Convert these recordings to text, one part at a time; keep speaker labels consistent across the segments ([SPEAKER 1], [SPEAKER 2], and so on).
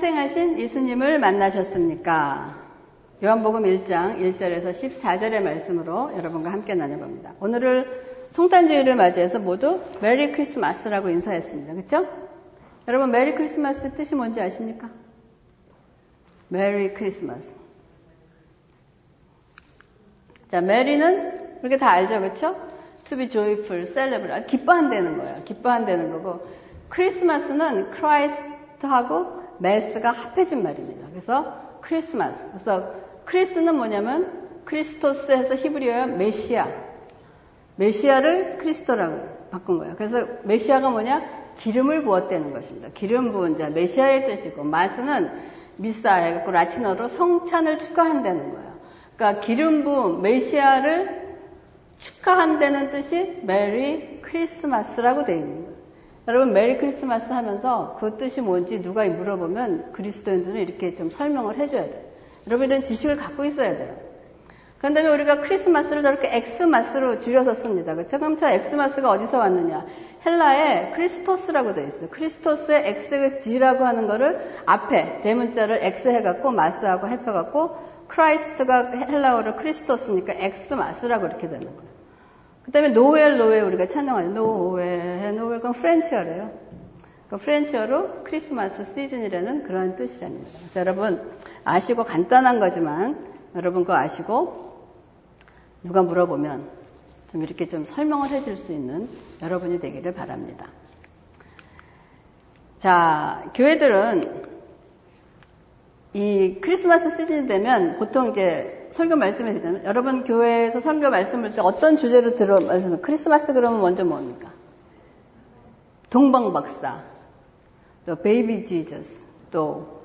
[SPEAKER 1] 탄생하신 예수님을 만나셨습니까? 요한복음 1장 1절에서 14절의 말씀으로 여러분과 함께 나눠봅니다. 오늘을 성탄주의를 맞이해서 모두 메리 크리스마스라고 인사했습니다. 그렇죠? 여러분 메리 크리스마스 뜻이 뭔지 아십니까? 메리 크리스마스. 자, 메리는 우리가 다 알죠, 그렇죠? To be joyful, celebrate, 기뻐한다는 거예요. 기뻐한다는 거고, 크리스마스는 크라이스트하고 메스가 합해진 말입니다. 그래서 크리스마스. 그래서 크리스는 뭐냐면 크리스토스에서 히브리어야 메시아. 메시아를 크리스토라고 바꾼 거예요. 그래서 메시아가 뭐냐? 기름을 부었다는 것입니다. 기름 부은 자, 메시아의 뜻이고, 마스는 미사에, 라틴어로 성찬을 축하한다는 거예요. 그러니까 기름 부은 메시아를 축하한다는 뜻이 메리 크리스마스라고 되어 있는 거예요. 여러분 메리 크리스마스 하면서 그 뜻이 뭔지 누가 물어보면 그리스도인들은 이렇게 좀 설명을 해줘야 돼요. 여러분 이런 지식을 갖고 있어야 돼요. 그런 다음에 우리가 크리스마스를 저렇게 엑스마스로 줄여서 씁니다. 그렇죠? 그럼 저 엑스마스가 어디서 왔느냐? 헬라에 크리스토스라고 되어 있어요. 크리스토스의 엑스지라고 하는 거를 앞에 대문자를 엑스 해갖고 마스하고 합해갖고 크라이스트가 헬라어로 크리스토스니까 엑스마스라고 이렇게 되는 거예요. 그 다음에 노엘 우리가 찬양하죠. 노엘 그건 프렌치어래요. 그 프렌치어로 크리스마스 시즌이라는 그런 뜻이랍니다. 그래서 여러분 아시고 간단한 거지만 여러분 그거 아시고 누가 물어보면 좀 이렇게 좀 설명을 해줄 수 있는 여러분이 되기를 바랍니다. 자, 교회들은 이 크리스마스 시즌이 되면 보통 이제 설교 말씀을 드리면 여러분 교회에서 설교 말씀을 때 어떤 주제로 들어 말씀을 크리스마스 그러면 먼저 뭡니까? 동방박사, 또 베이비 지저스, 또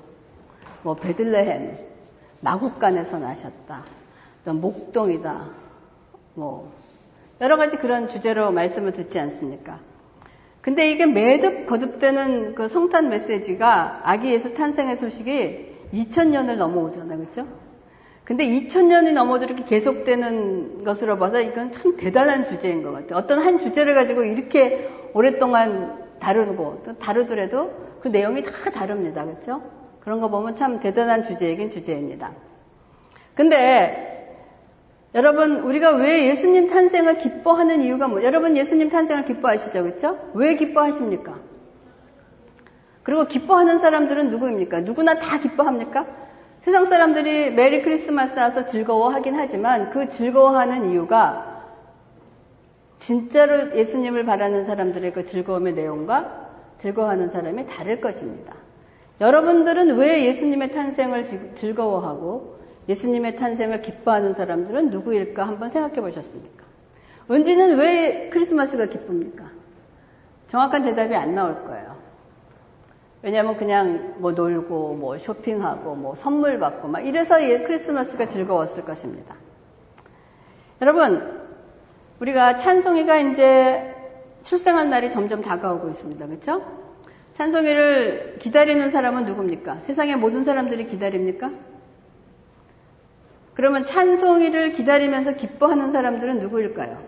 [SPEAKER 1] 뭐 베들레헴, 마국간에서 나셨다, 또 목동이다, 뭐 여러 가지 그런 주제로 말씀을 듣지 않습니까? 근데 이게 매듭 거듭되는 그 성탄 메시지가 아기 예수 탄생의 소식이 2000년을 넘어오잖아요. 그렇죠? 근데 2000년이 넘어도 이렇게 계속되는 것으로 봐서 이건 참 대단한 주제인 것 같아요. 어떤 한 주제를 가지고 이렇게 오랫동안 다루고 또 다루더라도 그 내용이 다 다릅니다. 그렇죠? 그런 거 보면 참 대단한 주제이긴 주제입니다. 근데 여러분 우리가 왜 예수님 탄생을 기뻐하는 이유가 뭐예요? 여러분 예수님 탄생을 기뻐하시죠? 그렇죠? 왜 기뻐하십니까? 그리고 기뻐하는 사람들은 누구입니까? 누구나 다 기뻐합니까? 세상 사람들이 메리 크리스마스 와서 즐거워하긴 하지만 그 즐거워하는 이유가 진짜로 예수님을 바라는 사람들의 그 즐거움의 내용과 즐거워하는 사람이 다를 것입니다. 여러분들은 왜 예수님의 탄생을 즐거워하고 예수님의 탄생을 기뻐하는 사람들은 누구일까 한번 생각해 보셨습니까? 은지는 왜 크리스마스가 기쁩니까? 정확한 대답이 안 나올 거예요. 왜냐하면 그냥 뭐 놀고 뭐 쇼핑하고 뭐 선물 받고 막 이래서 크리스마스가 즐거웠을 것입니다. 여러분 우리가 찬송이가 이제 출생한 날이 점점 다가오고 있습니다. 그렇죠? 찬송이를 기다리는 사람은 누굽니까? 세상의 모든 사람들이 기다립니까? 그러면 찬송이를 기다리면서 기뻐하는 사람들은 누구일까요?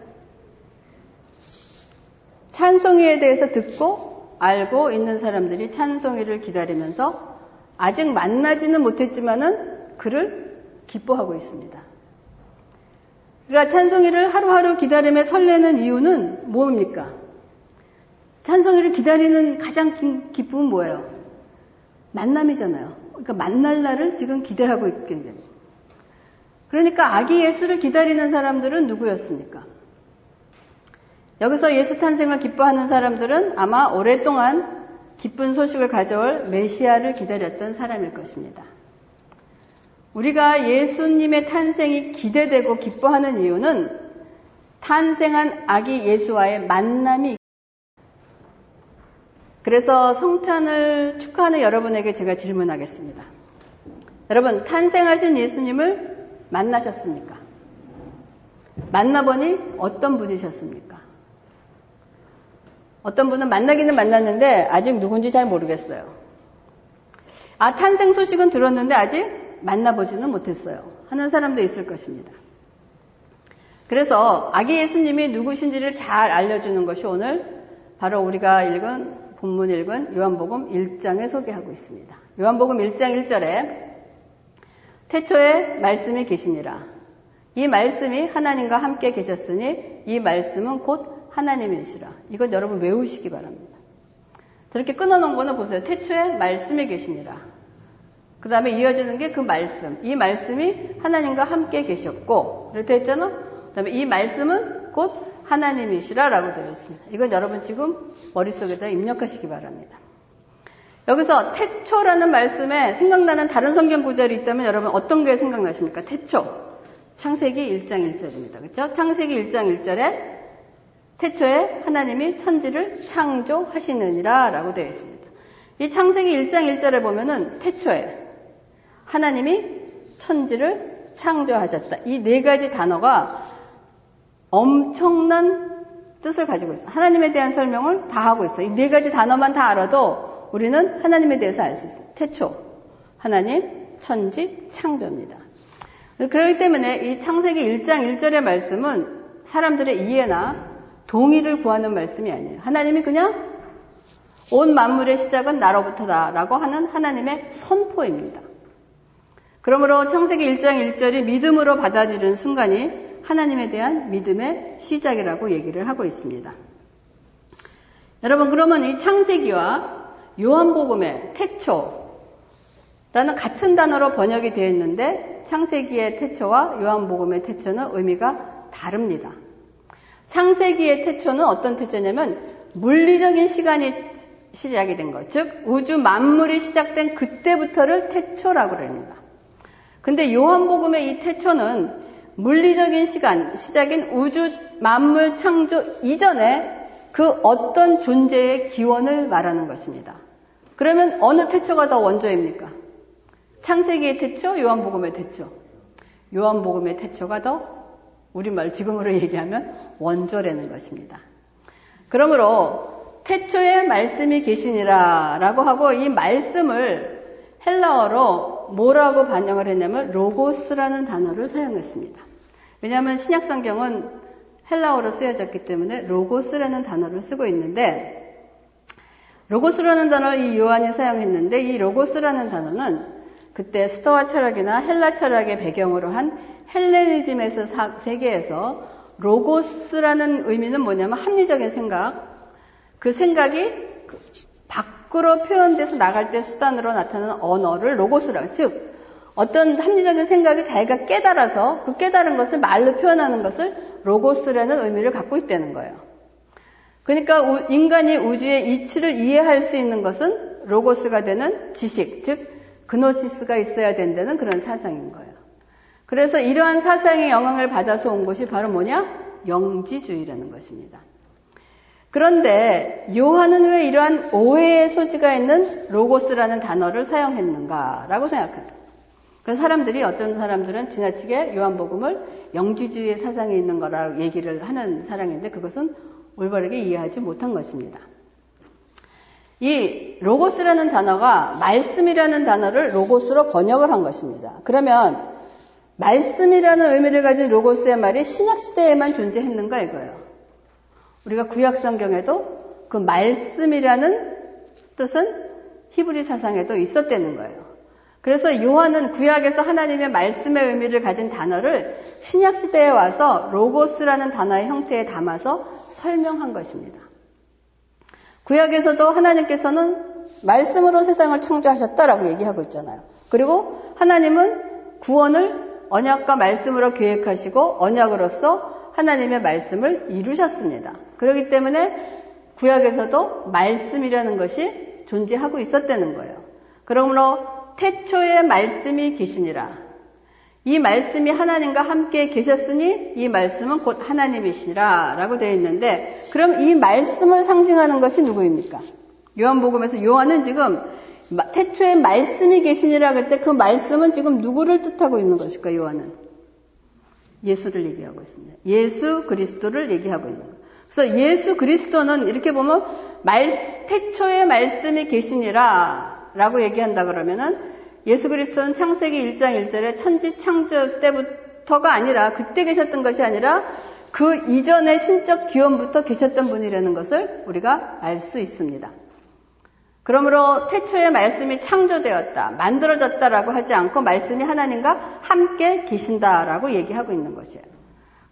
[SPEAKER 1] 찬송이에 대해서 듣고 알고 있는 사람들이 찬송이를 기다리면서 아직 만나지는 못했지만은 그를 기뻐하고 있습니다. 그러니까 찬송이를 하루하루 기다림에 설레는 이유는 뭡니까? 찬송이를 기다리는 가장 큰 기쁨은 뭐예요? 만남이잖아요. 그러니까 만날 날을 지금 기대하고 있게 됩니다. 그러니까 아기 예수를 기다리는 사람들은 누구였습니까? 여기서 예수 탄생을 기뻐하는 사람들은 아마 오랫동안 기쁜 소식을 가져올 메시아를 기다렸던 사람일 것입니다. 우리가 예수님의 탄생이 기대되고 기뻐하는 이유는 탄생한 아기 예수와의 만남이 그래서 성탄을 축하하는 여러분에게 제가 질문하겠습니다. 여러분 탄생하신 예수님을 만나셨습니까? 만나보니 어떤 분이셨습니까? 어떤 분은 만나기는 만났는데 아직 누군지 잘 모르겠어요. 탄생 소식은 들었는데 아직 만나보지는 못했어요. 하는 사람도 있을 것입니다. 그래서 아기 예수님이 누구신지를 잘 알려주는 것이 오늘 바로 우리가 읽은 본문 읽은 요한복음 1장에 소개하고 있습니다. 요한복음 1장 1절에 태초에 말씀이 계시니라. 이 말씀이 하나님과 함께 계셨으니 이 말씀은 곧 하나님이시라. 이건 여러분 외우시기 바랍니다. 저렇게 끊어놓은 거는 보세요. 태초에 말씀이 계시니라. 그 다음에 이어지는 게 그 말씀. 이 말씀이 하나님과 함께 계셨고 이렇게 했잖아. 그 다음에 이 말씀은 곧 하나님이시라 라고 되어 있습니다. 이건 여러분 지금 머릿속에다 입력하시기 바랍니다. 여기서 태초라는 말씀에 생각나는 다른 성경 구절이 있다면 여러분 어떤 게 생각나십니까? 태초. 창세기 1장 1절입니다. 그렇죠? 창세기 1장 1절에 태초에 하나님이 천지를 창조하시느니라 라고 되어 있습니다. 이 창세기 1장 1절에 보면은 태초에 하나님이 천지를 창조하셨다. 이 네 가지 단어가 엄청난 뜻을 가지고 있어요. 하나님에 대한 설명을 다 하고 있어요. 이 네 가지 단어만 다 알아도 우리는 하나님에 대해서 알 수 있어요. 태초, 하나님, 천지, 창조입니다. 그렇기 때문에 이 창세기 1장 1절의 말씀은 사람들의 이해나 동의를 구하는 말씀이 아니에요. 하나님이 그냥 온 만물의 시작은 나로부터다 라고 하는 하나님의 선포입니다. 그러므로 창세기 1장 1절이 믿음으로 받아들이는 순간이 하나님에 대한 믿음의 시작이라고 얘기를 하고 있습니다. 여러분, 그러면 이 창세기와 요한복음의 태초라는 같은 단어로 번역이 되어 있는데 창세기의 태초와 요한복음의 태초는 의미가 다릅니다. 창세기의 태초는 어떤 태초냐면 물리적인 시간이 시작이 된 것, 즉 우주 만물이 시작된 그때부터를 태초라고 합니다. 근데 요한복음의 이 태초는 물리적인 시간, 시작인 우주 만물 창조 이전에 그 어떤 존재의 기원을 말하는 것입니다. 그러면 어느 태초가 더 원조입니까? 창세기의 태초, 요한복음의 태초. 요한복음의 태초가 더 우리말 지금으로 얘기하면 원조라는 것입니다. 그러므로 태초에 말씀이 계시니라 라고 하고 이 말씀을 헬라어로 뭐라고 반영을 했냐면 로고스라는 단어를 사용했습니다. 왜냐하면 신약성경은 헬라어로 쓰여졌기 때문에 로고스라는 단어를 쓰고 있는데 로고스라는 단어를 이 요한이 사용했는데 이 로고스라는 단어는 그때 스토아 철학이나 헬라 철학의 배경으로 한 헬레니즘에서 세계에서 로고스라는 의미는 뭐냐면 합리적인 생각, 그 생각이 밖으로 표현돼서 나갈 때 수단으로 나타나는 언어를 로고스라고, 즉 어떤 합리적인 생각이 자기가 깨달아서 그 깨달은 것을 말로 표현하는 것을 로고스라는 의미를 갖고 있다는 거예요. 그러니까 인간이 우주의 이치를 이해할 수 있는 것은 로고스가 되는 지식, 즉 그노시스가 있어야 된다는 그런 사상인 거예요. 그래서 이러한 사상의 영향을 받아서 온 것이 바로 뭐냐? 영지주의라는 것입니다. 그런데 요한은 왜 이러한 오해의 소지가 있는 로고스라는 단어를 사용했는가라고 생각합니다. 그래서 어떤 사람들은 지나치게 요한복음을 영지주의의 사상이 있는 거라고 얘기를 하는 사람인데 그것은 올바르게 이해하지 못한 것입니다. 이 로고스라는 단어가 말씀이라는 단어를 로고스로 번역을 한 것입니다. 그러면 말씀이라는 의미를 가진 로고스의 말이 신약시대에만 존재했는가 이거예요. 우리가 구약성경에도 그 말씀이라는 뜻은 히브리 사상에도 있었다는 거예요. 그래서 요한은 구약에서 하나님의 말씀의 의미를 가진 단어를 신약시대에 와서 로고스라는 단어의 형태에 담아서 설명한 것입니다. 구약에서도 하나님께서는 말씀으로 세상을 창조하셨다라고 얘기하고 있잖아요. 그리고 하나님은 구원을 언약과 말씀으로 계획하시고 언약으로서 하나님의 말씀을 이루셨습니다. 그렇기 때문에 구약에서도 말씀이라는 것이 존재하고 있었다는 거예요. 그러므로 태초에 말씀이 계시니라. 이 말씀이 하나님과 함께 계셨으니 이 말씀은 곧 하나님이시라 라고 되어 있는데 그럼 이 말씀을 상징하는 것이 누구입니까? 요한복음에서 요한은 지금 태초에 말씀이 계시니라 그럴 때 그 말씀은 지금 누구를 뜻하고 있는 것일까? 요한은 예수를 얘기하고 있습니다. 예수 그리스도를 얘기하고 있는 거예요. 그래서 예수 그리스도는 이렇게 보면 태초에 말씀이 계시니라 라고 얘기한다 그러면은 예수 그리스도는 창세기 1장 1절에 천지 창조 때부터가 아니라 그때 계셨던 것이 아니라 그 이전의 신적 기원부터 계셨던 분이라는 것을 우리가 알 수 있습니다. 그러므로 태초에 말씀이 창조되었다, 만들어졌다라고 하지 않고 말씀이 하나님과 함께 계신다라고 얘기하고 있는 것이에요.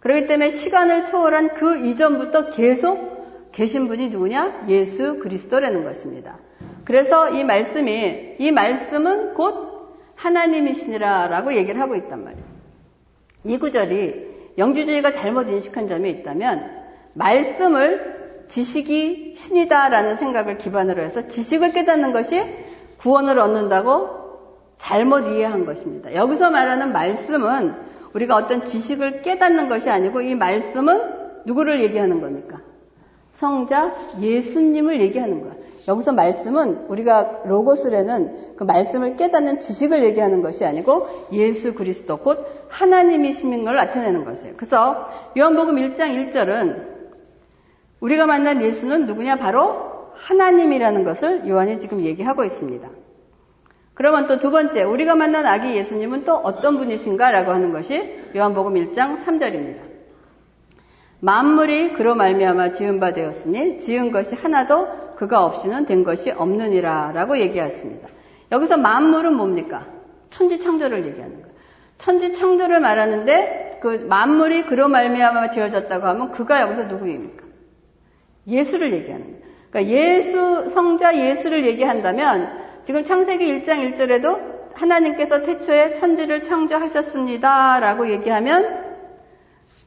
[SPEAKER 1] 그렇기 때문에 시간을 초월한 그 이전부터 계속 계신 분이 누구냐? 예수 그리스도라는 것입니다. 그래서 이 말씀은 곧 하나님이시니라라고 얘기를 하고 있단 말이에요. 이 구절이 영주주의가 잘못 인식한 점이 있다면 말씀을 지식이 신이다라는 생각을 기반으로 해서 지식을 깨닫는 것이 구원을 얻는다고 잘못 이해한 것입니다. 여기서 말하는 말씀은 우리가 어떤 지식을 깨닫는 것이 아니고 이 말씀은 누구를 얘기하는 겁니까? 성자 예수님을 얘기하는 거야. 여기서 말씀은 우리가 로고스라는 그 말씀을 깨닫는 지식을 얘기하는 것이 아니고 예수 그리스도 곧 하나님이신 걸 나타내는 것이에요. 그래서 요한복음 1장 1절은 우리가 만난 예수는 누구냐? 바로 하나님이라는 것을 요한이 지금 얘기하고 있습니다. 그러면 또 두 번째, 우리가 만난 아기 예수님은 또 어떤 분이신가? 라고 하는 것이 요한복음 1장 3절입니다. 만물이 그로 말미암아 지은 바 되었으니 지은 것이 하나도 그가 없이는 된 것이 없느니라 라고 얘기했습니다. 여기서 만물은 뭡니까? 천지창조를 얘기하는 거예요. 천지창조를 말하는데 그 만물이 그로 말미암아 지어졌다고 하면 그가 여기서 누구입니까? 예수를 얘기하는 거예요. 그러니까 예수, 성자 예수를 얘기한다면 지금 창세기 1장 1절에도 하나님께서 태초에 천지를 창조하셨습니다 라고 얘기하면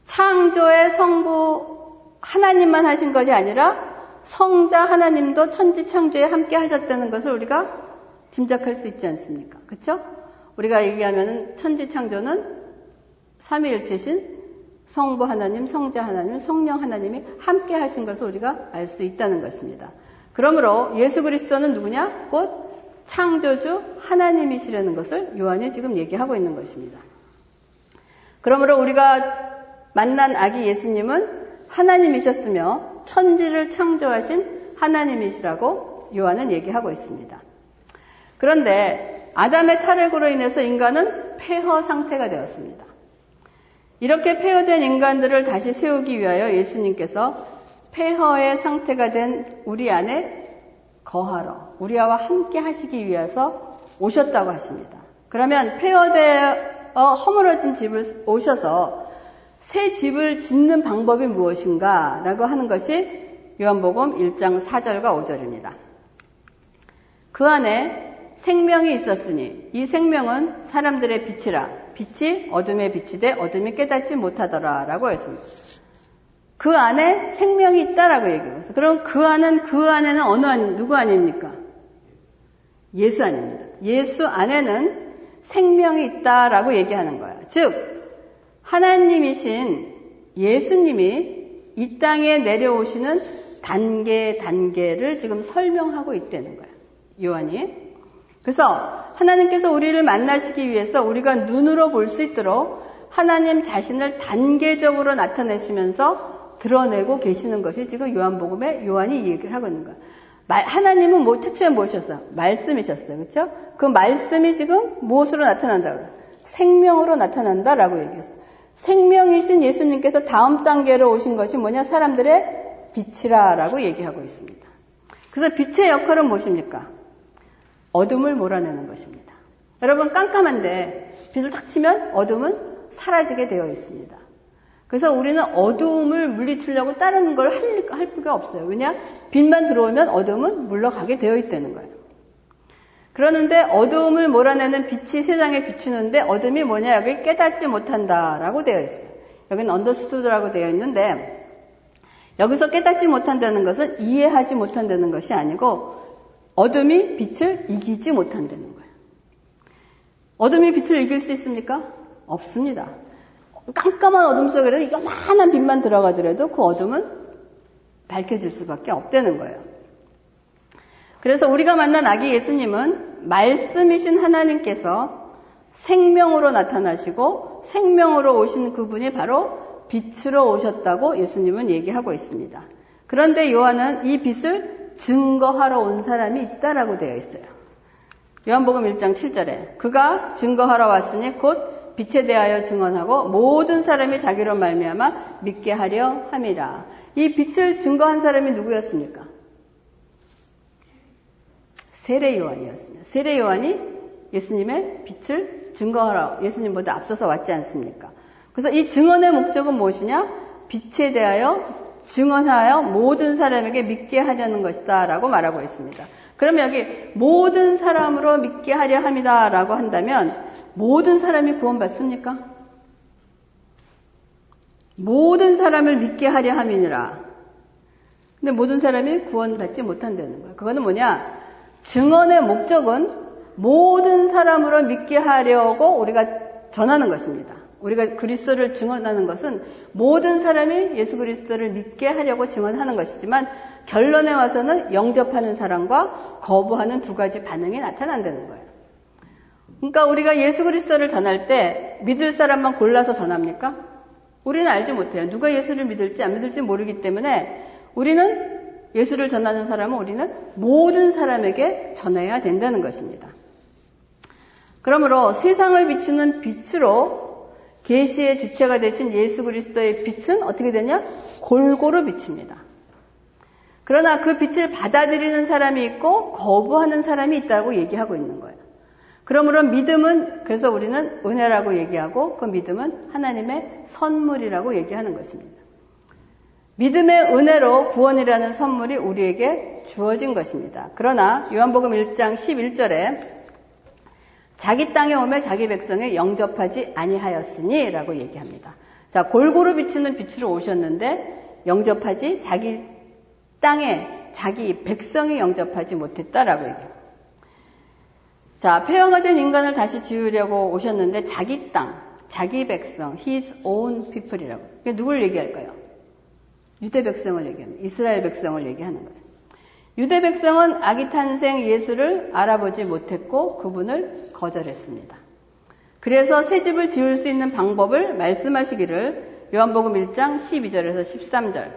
[SPEAKER 1] 창조의 성부 하나님만 하신 것이 아니라 성자 하나님도 천지 창조에 함께 하셨다는 것을 우리가 짐작할 수 있지 않습니까? 그렇죠? 우리가 얘기하면 천지 창조는 삼위일체신 성부 하나님, 성자 하나님, 성령 하나님이 함께 하신 것을 우리가 알 수 있다는 것입니다. 그러므로 예수 그리스도는 누구냐? 곧 창조주 하나님이시라는 것을 요한이 지금 얘기하고 있는 것입니다. 그러므로 우리가 만난 아기 예수님은 하나님이셨으며 천지를 창조하신 하나님이시라고 요한은 얘기하고 있습니다. 그런데 아담의 타락으로 인해서 인간은 폐허 상태가 되었습니다. 이렇게 폐허된 인간들을 다시 세우기 위하여 예수님께서 폐허의 상태가 된 우리 안에 거하러 우리와 함께 하시기 위해서 오셨다고 하십니다. 그러면 폐허되어 허물어진 집을 오셔서 새 집을 짓는 방법이 무엇인가 라고 하는 것이 요한복음 1장 4절과 5절입니다. 그 안에 생명이 있었으니 이 생명은 사람들의 빛이라 빛이 어둠에 비치되 어둠이 깨닫지 못하더라 라고 했습니다. 그 안에 생명이 있다라고 얘기했어요. 그럼 그 안에는 누구 아닙니까? 예수 아닙니다. 예수 안에는 생명이 있다라고 얘기하는 거예요. 즉 하나님이신 예수님이 이 땅에 내려오시는 단계를 지금 설명하고 있다는 거예요. 요한이. 그래서 하나님께서 우리를 만나시기 위해서 우리가 눈으로 볼 수 있도록 하나님 자신을 단계적으로 나타내시면서 드러내고 계시는 것이 지금 요한복음에 요한이 얘기를 하고 있는 거예요. 하나님은 태초에 뭐셨어요? 말씀이셨어요. 그렇죠? 그 말씀이 지금 무엇으로 나타난다고요? 생명으로 나타난다라고 얘기했어요. 생명이신 예수님께서 다음 단계로 오신 것이 뭐냐? 사람들의 빛이라라고 얘기하고 있습니다. 그래서 빛의 역할은 무엇입니까? 어둠을 몰아내는 것입니다. 여러분 깜깜한데 빛을 탁 치면 어둠은 사라지게 되어 있습니다. 그래서 우리는 어둠을 물리치려고 다른 걸 할 필요가 없어요. 왜냐? 빛만 들어오면 어둠은 물러가게 되어 있다는 거예요. 그러는데 어둠을 몰아내는 빛이 세상에 비추는데 어둠이 뭐냐? 여기 깨닫지 못한다라고 되어 있어요. 여기는 understood라고 되어 있는데 여기서 깨닫지 못한다는 것은 이해하지 못한다는 것이 아니고 어둠이 빛을 이기지 못한다는 거예요. 어둠이 빛을 이길 수 있습니까? 없습니다. 깜깜한 어둠 속에라도 요만한 빛만 들어가더라도 그 어둠은 밝혀질 수밖에 없다는 거예요. 그래서 우리가 만난 아기 예수님은 말씀이신 하나님께서 생명으로 나타나시고 생명으로 오신 그분이 바로 빛으로 오셨다고 예수님은 얘기하고 있습니다. 그런데 요한은 이 빛을 증거하러 온 사람이 있다라고 되어 있어요. 요한복음 1장 7절에 그가 증거하러 왔으니 곧 빛에 대하여 증언하고 모든 사람이 자기로 말미암아 믿게 하려 함이라. 이 빛을 증거한 사람이 누구였습니까? 세례 요한이었습니다. 세례 요한이 예수님의 빛을 증거하러 예수님보다 앞서서 왔지 않습니까? 그래서 이 증언의 목적은 무엇이냐? 빛에 대하여 증언하여 모든 사람에게 믿게 하려는 것이다 라고 말하고 있습니다. 그러면 여기 모든 사람으로 믿게 하려 합니다 라고 한다면 모든 사람이 구원받습니까? 모든 사람을 믿게 하려 함이니라. 근데 모든 사람이 구원받지 못한다는 거예요. 그거는 뭐냐? 증언의 목적은 모든 사람으로 믿게 하려고 우리가 전하는 것입니다. 우리가 그리스도를 증언하는 것은 모든 사람이 예수 그리스도를 믿게 하려고 증언하는 것이지만 결론에 와서는 영접하는 사람과 거부하는 두 가지 반응이 나타난다는 거예요. 그러니까 우리가 예수 그리스도를 전할 때 믿을 사람만 골라서 전합니까? 우리는 알지 못해요. 누가 예수를 믿을지 안 믿을지 모르기 때문에 우리는 예수를 전하는 사람은 우리는 모든 사람에게 전해야 된다는 것입니다. 그러므로 세상을 비추는 빛으로 계시의 주체가 되신 예수 그리스도의 빛은 어떻게 되냐? 골고루 비칩니다. 그러나 그 빛을 받아들이는 사람이 있고 거부하는 사람이 있다고 얘기하고 있는 거예요. 그러므로 믿음은, 그래서 우리는 은혜라고 얘기하고 그 믿음은 하나님의 선물이라고 얘기하는 것입니다. 믿음의 은혜로 구원이라는 선물이 우리에게 주어진 것입니다. 그러나 요한복음 1장 11절에 자기 땅에 오매 자기 백성에 영접하지 아니하였으니 라고 얘기합니다. 자, 골고루 비치는 빛으로 오셨는데 영접하지 자기 땅에 자기 백성이 영접하지 못했다라고 얘기합니다. 자, 폐허가 된 인간을 다시 지으려고 오셨는데 자기 땅, 자기 백성, his own people이라고. 이게 누굴 얘기할까요? 유대 백성을 얘기합니다. 이스라엘 백성을 얘기하는 거예요. 유대 백성은 아기 탄생 예수를 알아보지 못했고 그분을 거절했습니다. 그래서 새 집을 지을 수 있는 방법을 말씀하시기를 요한복음 1장 12절에서 13절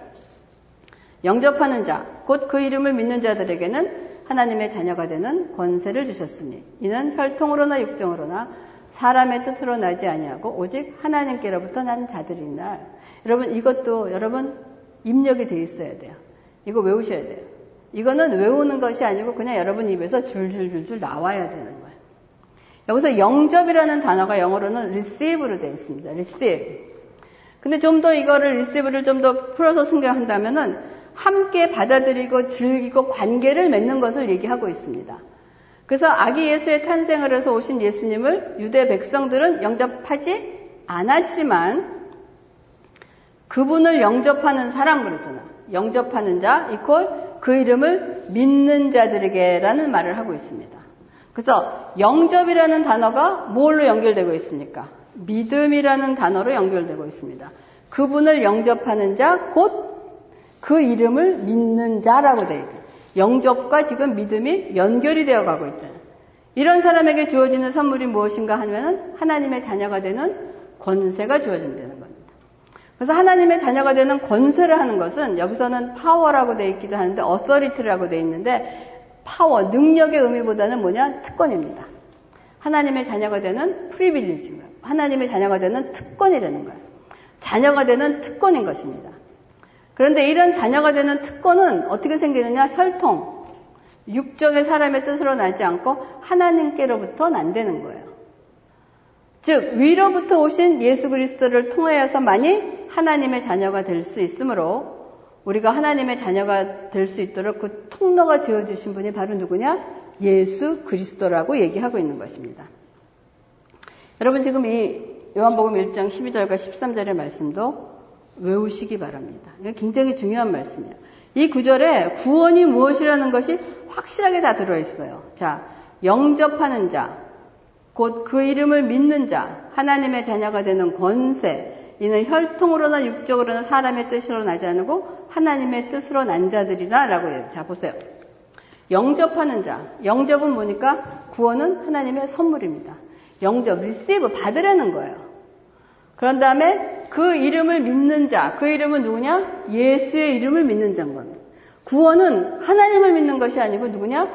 [SPEAKER 1] 영접하는 자, 곧 그 이름을 믿는 자들에게는 하나님의 자녀가 되는 권세를 주셨으니 이는 혈통으로나 육정으로나 사람의 뜻으로 나지 아니하고 오직 하나님께로부터 난 자들이나. 여러분 이것도 여러분 입력이 돼 있어야 돼요. 이거 외우셔야 돼요. 이거는 외우는 것이 아니고 그냥 여러분 입에서 줄줄줄줄 나와야 되는 거예요. 여기서 영접이라는 단어가 영어로는 receive로 되어 있습니다. receive. 근데 좀 더 이거를 receive를 좀 더 풀어서 승계한다면은 함께 받아들이고 즐기고 관계를 맺는 것을 얘기하고 있습니다. 그래서 아기 예수의 탄생을 해서 오신 예수님을 유대 백성들은 영접하지 않았지만 그분을 영접하는 사람 그랬잖아. 영접하는 자 이퀄 그 이름을 믿는 자들에게라는 말을 하고 있습니다. 그래서 영접이라는 단어가 뭘로 연결되고 있습니까? 믿음이라는 단어로 연결되고 있습니다. 그분을 영접하는 자, 곧 그 이름을 믿는 자라고 되어 있죠. 영접과 지금 믿음이 연결이 되어 가고 있다. 이런 사람에게 주어지는 선물이 무엇인가 하면 하나님의 자녀가 되는 권세가 주어진다는 겁니다. 그래서 하나님의 자녀가 되는 권세를 하는 것은 여기서는 파워라고 되어 있기도 하는데 authority라고 되어 있는데 파워, 능력의 의미보다는 뭐냐? 특권입니다. 하나님의 자녀가 되는 프리빌리지입니다. 하나님의 자녀가 되는 특권이라는 거예요. 자녀가 되는 특권인 것입니다. 그런데 이런 자녀가 되는 특권은 어떻게 생기느냐? 혈통, 육적의 사람의 뜻으로 나지 않고 하나님께로부터 난다는 거예요. 즉 위로부터 오신 예수 그리스도를 통하여서만이 하나님의 자녀가 될 수 있으므로 우리가 하나님의 자녀가 될 수 있도록 그 통로가 지어주신 분이 바로 누구냐? 예수 그리스도라고 얘기하고 있는 것입니다. 여러분 지금 이 요한복음 1장 12절과 13절의 말씀도 외우시기 바랍니다. 이게 굉장히 중요한 말씀이에요. 이 구절에 구원이 무엇이라는 것이 확실하게 다 들어있어요. 자, 영접하는 자, 곧 그 이름을 믿는 자, 하나님의 자녀가 되는 권세, 이는 혈통으로나 육적으로나 사람의 뜻으로 나지 않고 하나님의 뜻으로 난 자들이라 라고 해요. 자, 보세요. 영접하는 자, 영접은 뭐니까? 구원은 하나님의 선물입니다. 영접, receive, 받으라는 거예요. 그런 다음에 그 이름을 믿는 자, 그 이름은 누구냐? 예수의 이름을 믿는 자인 겁니다. 구원은 하나님을 믿는 것이 아니고 누구냐?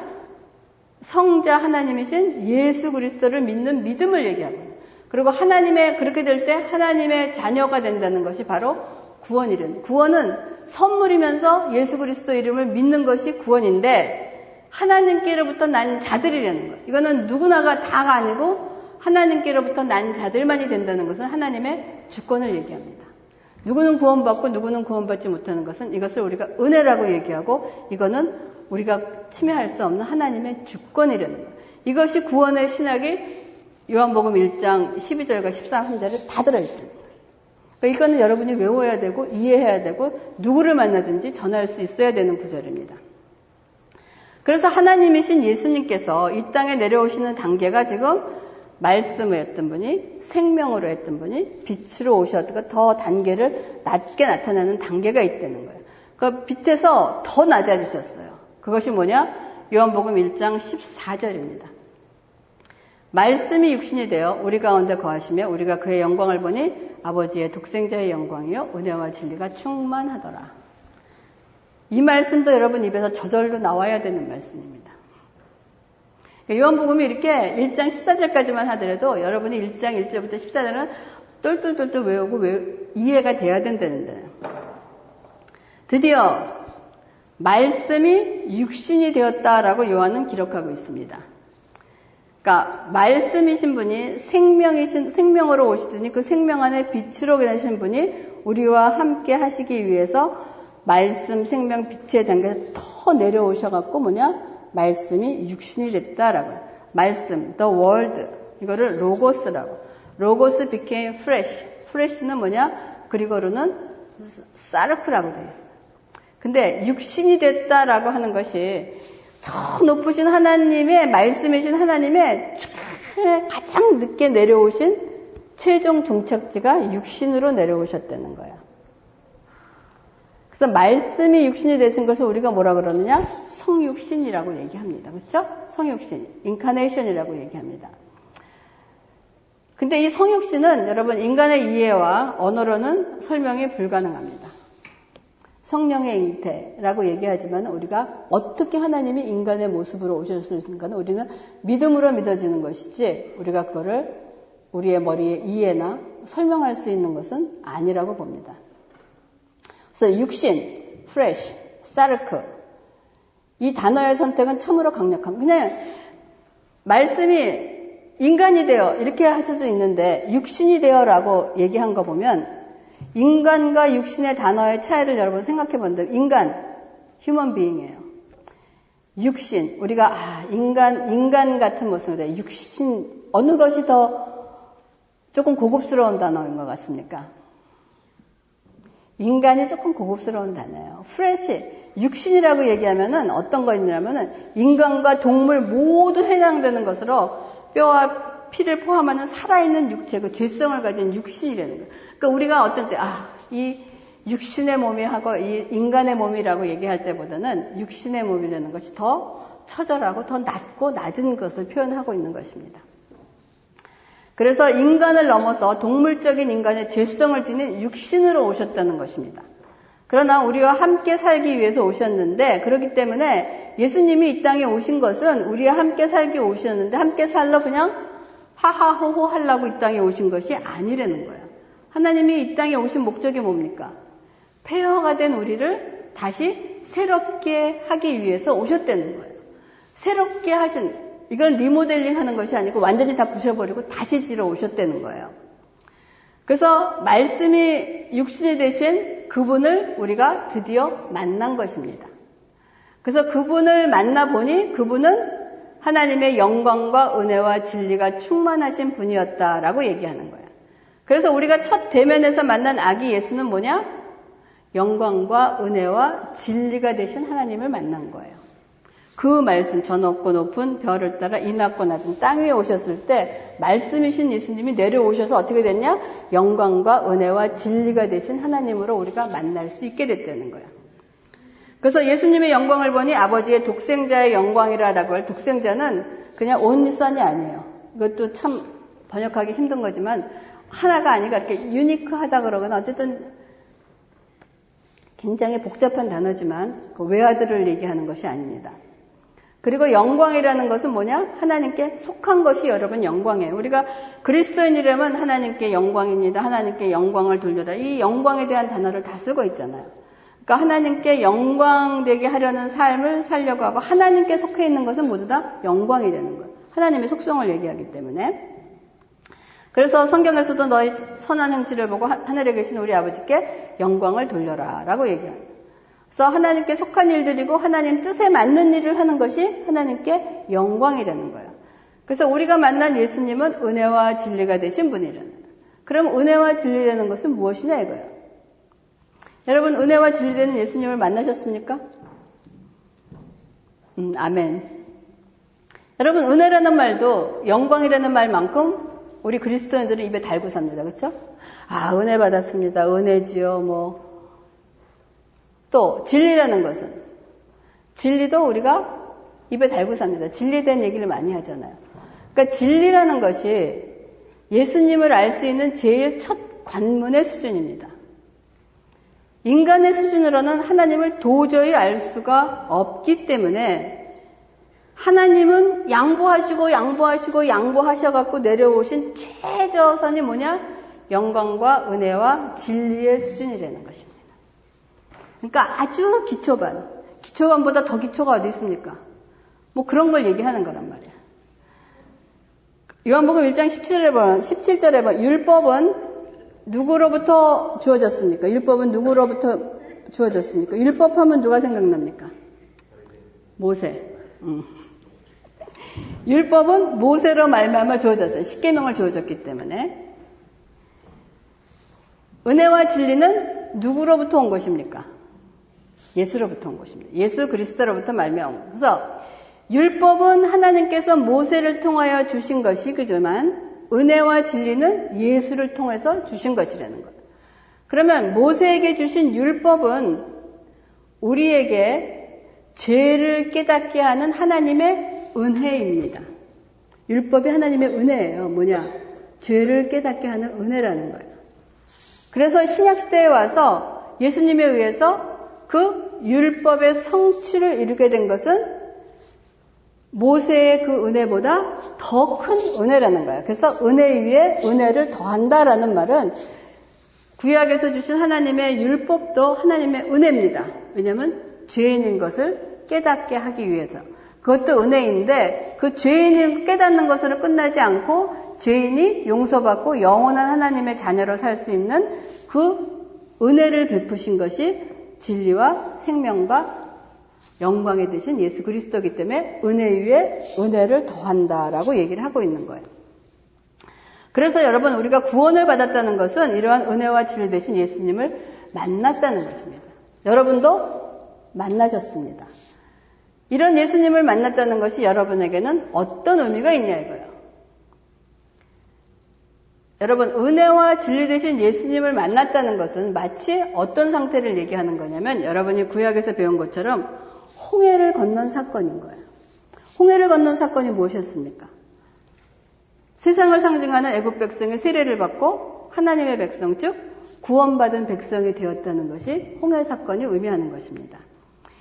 [SPEAKER 1] 성자 하나님이신 예수 그리스도를 믿는 믿음을 얘기하고 그리고 그렇게 될 때 하나님의 자녀가 된다는 것이 바로 구원이래요. 구원은 선물이면서 예수 그리스도 이름을 믿는 것이 구원인데 하나님께로부터 난 자들이라는 거예요. 이거는 누구나가 다가 아니고 하나님께로부터 난 자들만이 된다는 것은 하나님의 주권을 얘기합니다. 누구는 구원받고 누구는 구원받지 못하는 것은 이것을 우리가 은혜라고 얘기하고 이거는 우리가 침해할 수 없는 하나님의 주권이라는 거예요. 이것이 구원의 신학이 요한복음 1장 12절과 13절에 다 들어있다는 거예요. 그러니까 이거는 여러분이 외워야 되고 이해해야 되고 누구를 만나든지 전할 수 있어야 되는 구절입니다. 그래서 하나님이신 예수님께서 이 땅에 내려오시는 단계가 지금 말씀을 했던 분이 생명으로 했던 분이 빛으로 오셨다가 더 단계를 낮게 나타나는 단계가 있다는 거예요. 그 빛에서 더 낮아지셨어요. 그것이 뭐냐? 요한복음 1장 14절입니다. 말씀이 육신이 되어 우리 가운데 거하시며 우리가 그의 영광을 보니 아버지의 독생자의 영광이요 은혜와 진리가 충만하더라. 이 말씀도 여러분 입에서 저절로 나와야 되는 말씀입니다. 요한복음이 이렇게 1장 14절까지만 하더라도 여러분이 1장 1절부터 14절은 똘똘똘똘 외우고 이해가 돼야 된다는데 드디어 말씀이 육신이 되었다라고 요한은 기록하고 있습니다. 그러니까 말씀이신 분이 생명으로 오시더니 그 생명 안에 빛으로 계신 분이 우리와 함께 하시기 위해서 말씀, 생명, 빛의 단계에 더 내려오셔갖고 뭐냐? 말씀이 육신이 됐다라고요. 말씀, the word, 이거를 로고스라고. 로고스 became flesh. flesh는 뭐냐? 그리고로는 사르크라고 되어 있어요. 근데 육신이 됐다라고 하는 것이 저 높으신 하나님의 말씀이신 하나님의 가장 늦게 내려오신 최종 종착지가 육신으로 내려오셨다는 거예요. 그래서 말씀이 육신이 되신 것을 우리가 뭐라 그러느냐? 성육신이라고 얘기합니다. 그렇죠? 성육신, 인카네이션이라고 얘기합니다. 근데 이 성육신은 여러분 인간의 이해와 언어로는 설명이 불가능합니다. 성령의 잉태라고 얘기하지만 우리가 어떻게 하나님이 인간의 모습으로 오셨을까는 우리는 믿음으로 믿어지는 것이지 우리가 그거를 우리의 머리에 이해나 설명할 수 있는 것은 아니라고 봅니다. 그래서 육신, flesh, 사르크 이 단어의 선택은 참으로 강력합니다. 그냥 말씀이 인간이 되어 이렇게 하실 수 있는데 육신이 되어라고 얘기한 거 보면 인간과 육신의 단어의 차이를 여러분 생각해 본다면 인간, human being이에요. 육신, 우리가 인간 같은 모습인데 육신, 어느 것이 더 조금 고급스러운 단어인 것 같습니까? 인간이 조금 고급스러운 단어예요. 프레시, 육신이라고 얘기하면은 어떤 거 있냐면은 인간과 동물 모두 해당되는 것으로 뼈와 피를 포함하는 살아있는 육체, 그 죄성을 가진 육신이라는 거예요. 그러니까 우리가 어떤 때, 이 육신의 몸이 하고 이 인간의 몸이라고 얘기할 때보다는 육신의 몸이라는 것이 더 처절하고 더 낮고 낮은 것을 표현하고 있는 것입니다. 그래서 인간을 넘어서 동물적인 인간의 죄성을 지닌 육신으로 오셨다는 것입니다. 그러나 우리와 함께 살기 위해서 오셨는데 그렇기 때문에 예수님이 이 땅에 오신 것은 우리와 함께 살기 오셨는데 함께 살러 그냥 하하호호 하려고 이 땅에 오신 것이 아니라는 거예요. 하나님이 이 땅에 오신 목적이 뭡니까? 폐허가 된 우리를 다시 새롭게 하기 위해서 오셨다는 거예요. 새롭게 하신, 이건 리모델링 하는 것이 아니고 완전히 다 부셔버리고 다시 지러 오셨다는 거예요. 그래서 말씀이 육신이 되신 그분을 우리가 드디어 만난 것입니다. 그래서 그분을 만나보니 그분은 하나님의 영광과 은혜와 진리가 충만하신 분이었다라고 얘기하는 거예요. 그래서 우리가 첫 대면에서 만난 아기 예수는 뭐냐? 영광과 은혜와 진리가 되신 하나님을 만난 거예요. 그 말씀, 저 높고 높은 별을 따라 이 낮고 낮은 땅 위에 오셨을 때 말씀이신 예수님이 내려오셔서 어떻게 됐냐? 영광과 은혜와 진리가 되신 하나님으로 우리가 만날 수 있게 됐다는 거예요. 그래서 예수님의 영광을 보니 아버지의 독생자의 영광이라라고 할 독생자는 그냥 only son이 아니에요. 이것도 참 번역하기 힘든 거지만 하나가 아니라 이렇게 유니크하다 그러거나 어쨌든 굉장히 복잡한 단어지만 그 외아들을 얘기하는 것이 아닙니다. 그리고 영광이라는 것은 뭐냐? 하나님께 속한 것이 여러분 영광이에요. 우리가 그리스도인이라면 하나님께 영광입니다. 하나님께 영광을 돌려라. 이 영광에 대한 단어를 다 쓰고 있잖아요. 그러니까 그러니까 하나님께 영광되게 하려는 삶을 살려고 하고 하나님께 속해 있는 것은 모두 다 영광이 되는 거예요. 하나님의 속성을 얘기하기 때문에. 그래서 성경에서도 너희 선한 행실을 보고 하늘에 계신 우리 아버지께 영광을 돌려라 라고 얘기합니다. 그래서 하나님께 속한 일들이고 하나님 뜻에 맞는 일을 하는 것이 하나님께 영광이 되는 거예요. 그래서 우리가 만난 예수님은 은혜와 진리가 되신 분이라는 거예요. 그럼 은혜와 진리라는 것은 무엇이냐 이거예요. 여러분 은혜와 진리되는 예수님을 만나셨습니까? 아멘. 여러분 은혜라는 말도 영광이라는 말만큼 우리 그리스도인들은 입에 달고 삽니다. 그렇죠? 아 은혜 받았습니다. 은혜지요. 또 진리라는 것은 진리도 우리가 입에 달고 삽니다. 진리에 대한 얘기를 많이 하잖아요. 그러니까 진리라는 것이 예수님을 알 수 있는 제일 첫 관문의 수준입니다. 인간의 수준으로는 하나님을 도저히 알 수가 없기 때문에 하나님은 양보하셔갖고 내려오신 최저선이 뭐냐? 영광과 은혜와 진리의 수준이라는 것입니다. 그러니까 아주 기초반보다 더 기초가 어디 있습니까? 뭐 그런 걸 얘기하는 거란 말이야. 요한복음 1장 17절에 보면 율법은 누구로부터 주어졌습니까? 율법은 누구로부터 주어졌습니까? 율법하면 누가 생각납니까? 모세. 율법은 모세로 말미암아 주어졌어요. 십계명을 주어졌기 때문에. 은혜와 진리는 누구로부터 온 것입니까? 예수로부터 온 것입니다. 예수 그리스도로부터 말미암아. 그래서 율법은 하나님께서 모세를 통하여 주신 것이지만 은혜와 진리는 예수를 통해서 주신 것이라는 거예요. 그러면 모세에게 주신 율법은 우리에게 죄를 깨닫게 하는 하나님의 은혜입니다. 율법이 하나님의 은혜예요. 뭐냐? 죄를 깨닫게 하는 은혜라는 거예요. 그래서 신약시대에 와서 예수님에 의해서 그 율법의 성취를 이루게 된 것은 모세의 그 은혜보다 더 큰 은혜라는 거예요. 그래서 은혜 위에 은혜를 더한다라는 말은 구약에서 주신 하나님의 율법도 하나님의 은혜입니다. 왜냐하면 죄인인 것을 깨닫게 하기 위해서. 그것도 은혜인데 그 죄인을 깨닫는 것으로 끝나지 않고 죄인이 용서받고 영원한 하나님의 자녀로 살 수 있는 그 은혜를 베푸신 것이 진리와 생명과 영광이 되신 예수 그리스도이기 때문에 은혜 위에 은혜를 더한다라고 얘기를 하고 있는 거예요. 그래서 여러분 우리가 구원을 받았다는 것은 이러한 은혜와 진리 되신 예수님을 만났다는 것입니다. 여러분도 만나셨습니다. 이런 예수님을 만났다는 것이 여러분에게는 어떤 의미가 있냐 이거예요. 여러분 은혜와 진리 되신 예수님을 만났다는 것은 마치 어떤 상태를 얘기하는 거냐면 여러분이 구약에서 배운 것처럼 홍해를 건넌 사건인 거예요. 홍해를 건넌 사건이 무엇이었습니까? 세상을 상징하는 애국 백성의 세례를 받고 하나님의 백성 즉 구원받은 백성이 되었다는 것이 홍해 사건이 의미하는 것입니다.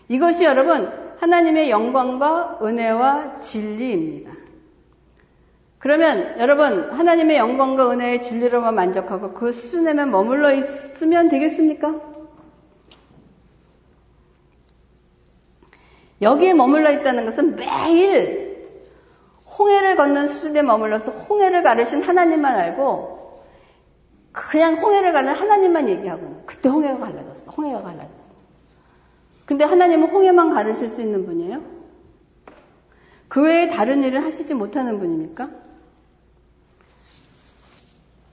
[SPEAKER 1] 이것이 여러분 하나님의 영광과 은혜와 진리입니다. 그러면 여러분 하나님의 영광과 은혜의 진리로만 만족하고 그 수준에만 머물러 있으면 되겠습니까? 여기에 머물러 있다는 것은 매일 홍해를 걷는 수준에 머물러서 홍해를 가르신 하나님만 알고 그냥 홍해를 가는 하나님만 얘기하고는 그때 홍해가 갈라졌어. 근데 하나님은 홍해만 가르칠 수 있는 분이에요? 그 외에 다른 일을 하시지 못하는 분입니까?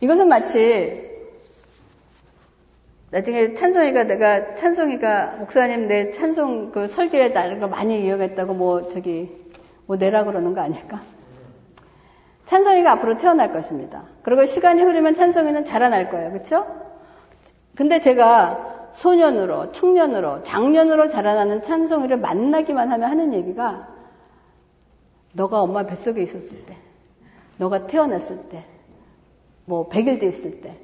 [SPEAKER 1] 이것은 마치 나중에 찬송이가 목사님 내 찬송 그 설교에 다른 거 많이 이용했다고 뭐 내라 그러는 거 아닐까? 찬송이가 앞으로 태어날 것입니다. 그리고 시간이 흐르면 찬송이는 자라날 거예요. 그렇죠? 근데 제가 소년으로, 청년으로, 장년으로 자라나는 찬송이를 만나기만 하면 하는 얘기가 너가 엄마 뱃속에 있었을 때, 너가 태어났을 때, 뭐 100일 됐을 때,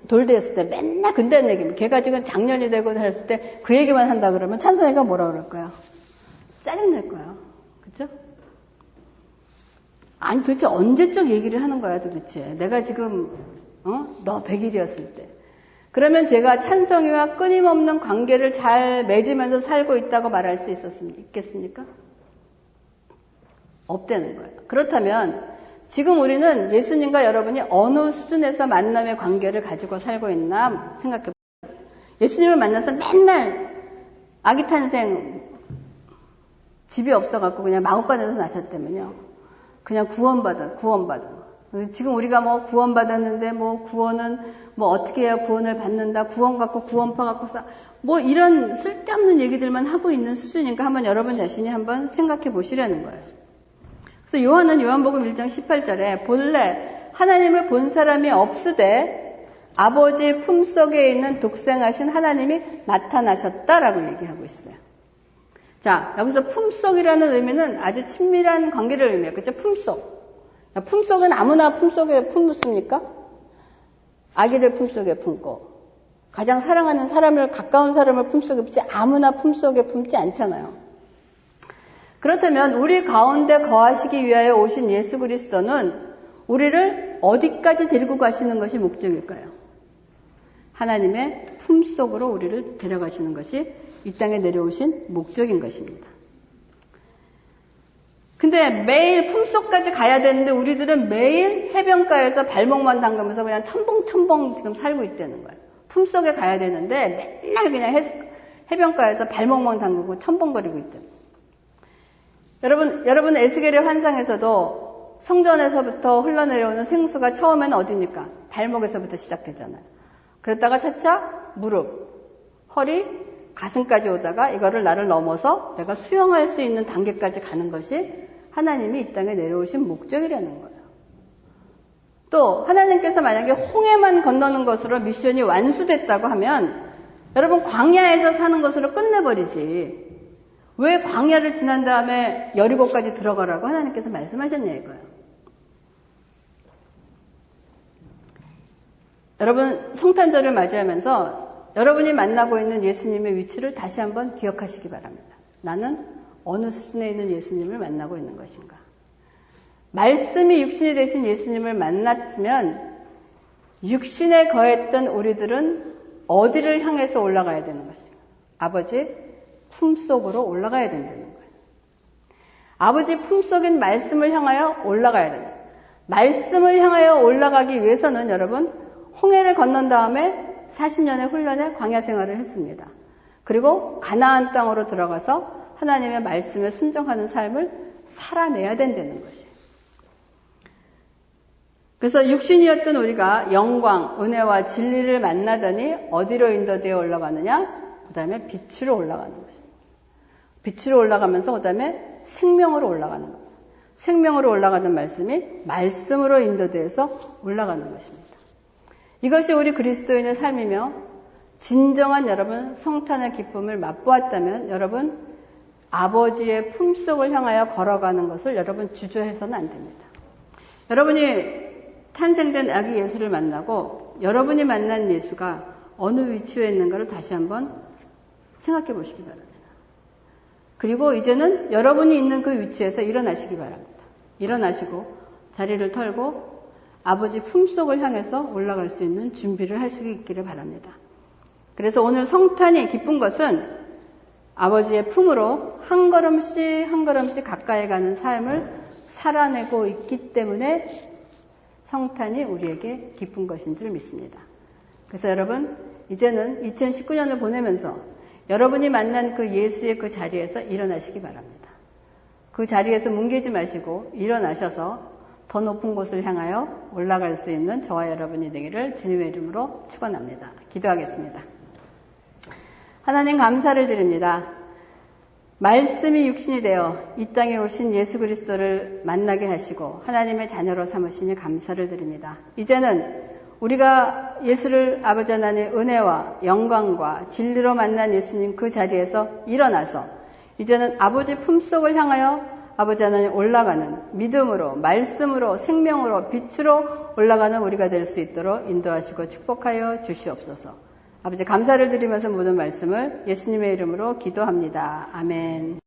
[SPEAKER 1] 돌되었을 때 맨날 근대한 얘기입니다. 걔가 지금 장년이 되고 살았을 때 그 얘기만 한다 그러면 찬송이가 뭐라 그럴 거야? 짜증날 거야. 그쵸? 아니 도대체 언제적 얘기를 하는 거야 도대체. 내가 지금 너 100일이었을 때 그러면 제가 찬성이와 끊임없는 관계를 잘 맺으면서 살고 있다고 말할 수 있겠습니까? 없다는 거예요. 그렇다면 지금 우리는 예수님과 여러분이 어느 수준에서 만남의 관계를 가지고 살고 있나 생각해 보세요. 예수님을 만나서 맨날 아기 탄생 집이 없어갖고 그냥 마구간에서 나셨다면요. 그냥 구원받은. 지금 우리가 뭐 구원받았는데 뭐 구원은 뭐 어떻게 해야 구원을 받는다. 구원 갖고 구원파 갖고 뭐 이런 쓸데없는 얘기들만 하고 있는 수준이니까 한번 여러분 자신이 한번 생각해 보시라는 거예요. 그래서 요한은 요한복음 1장 18절에 본래 하나님을 본 사람이 없으되 아버지의 품속에 있는 독생하신 하나님이 나타나셨다라고 얘기하고 있어요. 자, 여기서 품속이라는 의미는 아주 친밀한 관계를 의미해요. 그렇죠? 품속. 품속은 아무나 품속에 품습니까? 아기를 품속에 품고 가장 사랑하는 사람을 가까운 사람을 품속에 품지 아무나 품속에 품지 않잖아요. 그렇다면 우리 가운데 거하시기 위하여 오신 예수 그리스도는 우리를 어디까지 데리고 가시는 것이 목적일까요? 하나님의 품속으로 우리를 데려가시는 것이 이 땅에 내려오신 목적인 것입니다. 근데 매일 품속까지 가야 되는데 우리들은 매일 해변가에서 발목만 담그면서 그냥 첨벙첨벙 지금 살고 있다는 거예요. 품속에 가야 되는데 맨날 그냥 해변가에서 발목만 담그고 첨벙거리고 있다는 거예요. 여러분 에스겔의 환상에서도 성전에서부터 흘러내려오는 생수가 처음에는 어디입니까? 발목에서부터 시작되잖아요. 그랬다가 차차 무릎, 허리, 가슴까지 오다가 이거를 나를 넘어서 내가 수용할 수 있는 단계까지 가는 것이 하나님이 이 땅에 내려오신 목적이라는 거예요. 또 하나님께서 만약에 홍해만 건너는 것으로 미션이 완수됐다고 하면 여러분 광야에서 사는 것으로 끝내버리지 왜 광야를 지난 다음에 여리고까지 들어가라고 하나님께서 말씀하셨냐 이거예요. 여러분 성탄절을 맞이하면서 여러분이 만나고 있는 예수님의 위치를 다시 한번 기억하시기 바랍니다. 나는 어느 수준에 있는 예수님을 만나고 있는 것인가. 말씀이 육신이 되신 예수님을 만났으면 육신에 거했던 우리들은 어디를 향해서 올라가야 되는 것인가. 아버지 품속으로 올라가야 된다는 거예요. 아버지 품속인 말씀을 향하여 올라가야 된다. 말씀을 향하여 올라가기 위해서는 여러분 홍해를 건넌 다음에 40년의 훈련의 광야 생활을 했습니다. 그리고 가나안 땅으로 들어가서 하나님의 말씀에 순종하는 삶을 살아내야 된다는 것이에요. 그래서 육신이었던 우리가 영광, 은혜와 진리를 만나더니 어디로 인도되어 올라가느냐? 그 다음에 빛으로 올라가는 것입니다. 빛으로 올라가면서 그 다음에 생명으로 올라가는 겁니다. 생명으로 올라가는 말씀이 말씀으로 인도되어서 올라가는 것입니다. 이것이 우리 그리스도인의 삶이며 진정한 여러분 성탄의 기쁨을 맛보았다면 여러분 아버지의 품속을 향하여 걸어가는 것을 여러분 주저해서는 안 됩니다. 여러분이 탄생된 아기 예수를 만나고 여러분이 만난 예수가 어느 위치에 있는가를 다시 한번 생각해 보시기 바랍니다. 그리고 이제는 여러분이 있는 그 위치에서 일어나시기 바랍니다. 일어나시고 자리를 털고 아버지 품속을 향해서 올라갈 수 있는 준비를 할 수 있기를 바랍니다. 그래서 오늘 성탄이 기쁜 것은 아버지의 품으로 한 걸음씩 한 걸음씩 가까이 가는 삶을 살아내고 있기 때문에 성탄이 우리에게 기쁜 것인 줄 믿습니다. 그래서 여러분 이제는 2019년을 보내면서 여러분이 만난 그 예수의 그 자리에서 일어나시기 바랍니다. 그 자리에서 뭉개지 마시고 일어나셔서 더 높은 곳을 향하여 올라갈 수 있는 저와 여러분이 되기를 주님의 이름으로 축원합니다. 기도하겠습니다. 하나님 감사를 드립니다. 말씀이 육신이 되어 이 땅에 오신 예수 그리스도를 만나게 하시고 하나님의 자녀로 삼으시니 감사를 드립니다. 이제는 우리가 예수를 아버지 하나님의 은혜와 영광과 진리로 만난 예수님 그 자리에서 일어나서 이제는 아버지 품속을 향하여 아버지 하나님 올라가는 믿음으로 말씀으로 생명으로 빛으로 올라가는 우리가 될 수 있도록 인도하시고 축복하여 주시옵소서. 아버지 감사를 드리면서 모든 말씀을 예수님의 이름으로 기도합니다. 아멘.